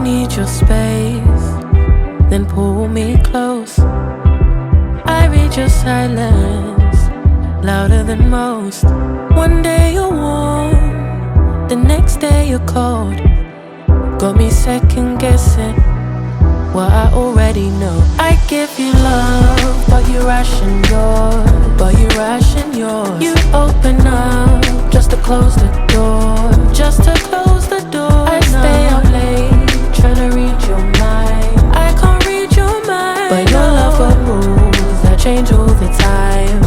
need your space, then pull me close. I read your silence, louder than most. One day you're warm, the next day you're cold. Got me second guessing what I already know. I give you love, but you ration yours. You open up just to close the door. I stay up late, tryna read your mind. I can't read your mind, but your love got rules that change all the time.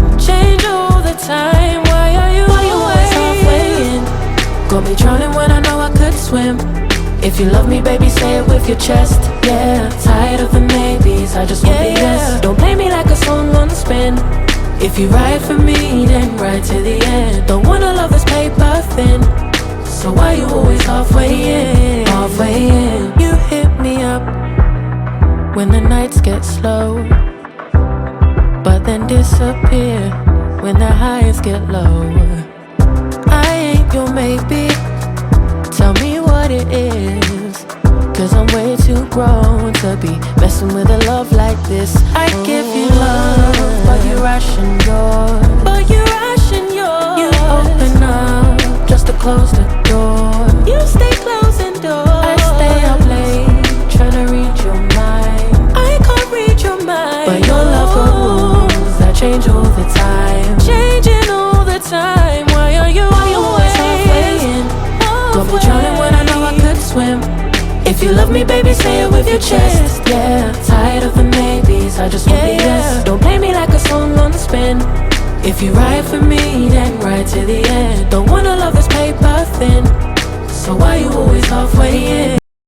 Why are you always halfway in? Got me drowning when I know I could swim. If you love me, baby, say it with your chest. Yeah, tired of the maybes, I just want the yes. Don't play me like a song on spin. If you ride for me, then ride to the end. Don't wanna love this paper thin, so why you always halfway in? You hit me up when the nights get slow, but then disappear when the highs get low. I ain't your maybe, tell me what it is, 'cause I'm way too grown to be messing with a love like this. I give you love, but you ration yours. You open up just to close the door. You stay closing doors. I stay up late, tryna read your mind. I can't read your mind, but your love got rules that change all the time. Why are you always halfway in? Got me drowning when I know I could swim. If you love me, baby, say it with your chest. Yeah, tired of the maybes, I just want the yes. Don't play me like a song on spin. If you ride for me, then ride to the end. Don't wanna love this paper thin, so why you always halfway in?